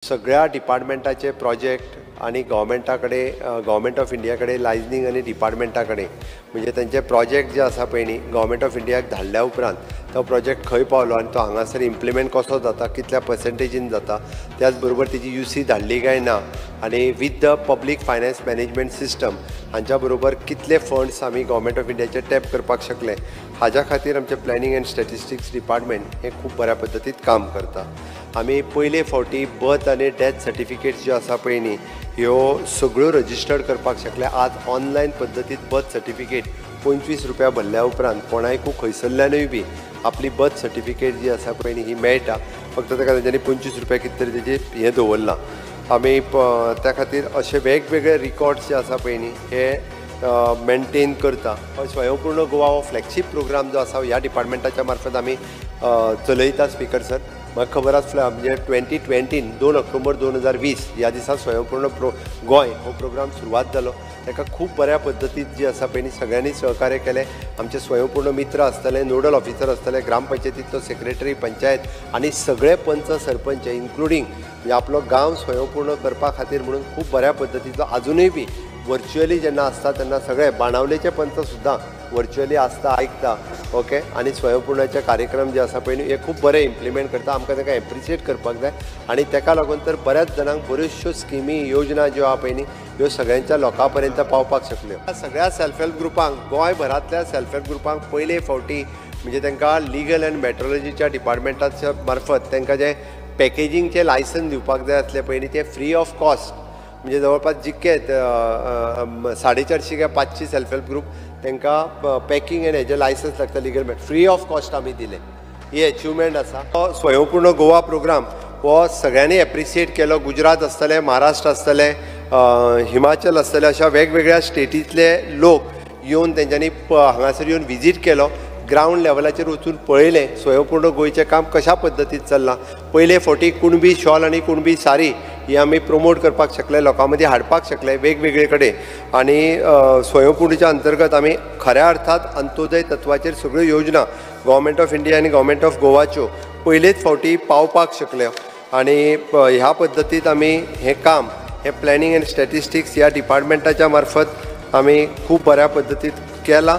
सगळ्या डिपार्टमेंटाचे प्रोजेक्ट आणि government of इंडियाकडे liaisoning आणि डिपार्टमेंटाकडे म्हणजे त्यांचे प्रोजेक्ट जे आसा पळय न्ही गव्हर्मेंट ऑफ इंडियाक धाडल्या उपरांत तो प्रोजेक्ट खंय पावलो आनी तो हांगासर इम्प्लिमेंट कसो जाता कितल्या पर्सेंटेजीन जाता त्याच बरोबर तेजी UC धाडली काय ना आनी with the public finance management system हांच्या बरोबर कितले फंड्स आमी गव्हर्मेंट ऑफ इंडियाचे टॅप करपाक शकले हाज्या खातीर आमचे प्लॅनिंग एंड स्टॅटिस्टिक्स डिपार्टमेंट हे खूब बऱ्या पद्दतीन काम करता। आमी पयले फावटी बर्थ आनी डेथ सर्टिफिकेट्स ज्यो आसा पळय न्ही ह्यो सगळ्यो रजिस्टर्ड करपाक शकले। आज ऑनलायन पद्दतीन बर्थ सर्टिफिकेट 25 रुपया भरल्या उपरांत कोणायकू खंयसरल्यानूय बी आपली बर्थ सर्टिफिकेट जी आसा पळय न्ही ही मेळटा। फक्त ताका तेंच्यांनी 25 रुपया कितें तरी तेजें हें दवरलां। आमी त्या खातीर अशे वेगवेगळे रिकॉर्ड्स जे आसा पळय न्ही हे मेंटेन करता। स्वयंपूर्ण गोवा हो फ्लॅगशीप प्रोग्राम जो आसा ह्या डिपार्टमेंटाच्या मार्फत आमी चलयता स्पीकर सर। म्हाका खबर आसल्या म्हणजे 2020 2 ऑक्टोबर 2020 ह्या दिसा स्वयंपूर्ण गोंय हो प्रोग्राम सुरवात जालो। ताका खूब बऱ्या पद्दतीन जी आसा पळय न्ही सगळ्यांनी सहकार्य केलें। आमचे स्वयंपूर्ण मित्र आसतले, नोडल ऑफिसर आसतले, ग्रामपंचायतीचो सेक्रेटरी पंचायत आनी सगळे पंच सरपंच इन्क्लुडींग म्हणजे आपलो गांव स्वयंपूर्ण करपा खातीर म्हणून खूब बऱ्या पद्दतीचो अजुनूय बी वर्च्युअली जेन्ना आसता तेन्ना सगळे बाणावलेचे पंच सुद्दां वर्च्युअली आसता आयकता ओके। आनी स्वयंपूर्णाचे कार्यक्रम जे आसा पळय न्ही हे खूब बरे इम्प्लिमेंट करता। आमकां ताका एप्रिशिएट करपाक जाय आनी ताका लागून तर बऱ्याच जाणांक बऱ्योचश्यो स्किमी योजना ज्यो आहा पळय न्ही ह्यो सगळ्यांच्या लोकां पर्यंत पावपाक शकल्यो। सगळ्या सेल्फ हेल्प ग्रुपांक गोंयभरांतल्या सेल्फ हेल्प ग्रुपांक पयले फावटी म्हणजे तांकां लिगल एंड मेट्रोलॉजीच्या डिपार्टमेंटाच्या मार्फत तांकां जे पॅकेजींगचे लायसन्स दिवपाक जाय आसले पळय न्ही ते फ्री ऑफ कॉस्ट म्हणजे जवळपास जितके 450 काय 500 सेल्फ हेल्प ग्रुप तांकां पॅकिंग एंड हेजे लायसन्स लागता लिगल फ्री ऑफ कॉस्ट आमी दिले। ही अचिवमेंट आसा। तो स्वयंपूर्ण गोवा प्रोग्राम हो सगळ्यांनी एप्रिशिएट केलो। गुजरात आसतले, महाराष्ट्र आसतले, हिमाचल आसतले अशा वेगवेगळ्या स्टेटींतले लोक येवन तेंच्यांनी हांगासर येवन विजीट केलो। ग्राउंड लेवलाचेर वचून पळयलें स्वयंपूर्ण गोंयचें काम कशा पद्दतीन चल्लां। पयले फावटी कुणबी शॉल आनी कुणबी साडी ही आमी प्रमोट करपाक शकले, लोकां मदीं हाडपाक शकले वेगवेगळे कडेन। आनी स्वयंपूर्णच्या अंतर्गत आमी खऱ्या अर्थात अंत्योदय तत्वाचेर सगळ्यो योजना गव्हर्मेंट ऑफ इंडिया आनी गव्हर्मेंट ऑफ गोवाच्यो पयलेच फावटी पावपाक शकल्यो। आनी ह्या पद्दतीन आमी हें काम हें प्लॅनिंग एंड स्टॅटिस्टिक्स ह्या डिपार्टमेंटाच्या मार्फत आमी खूब बऱ्या पद्दतीन केलां।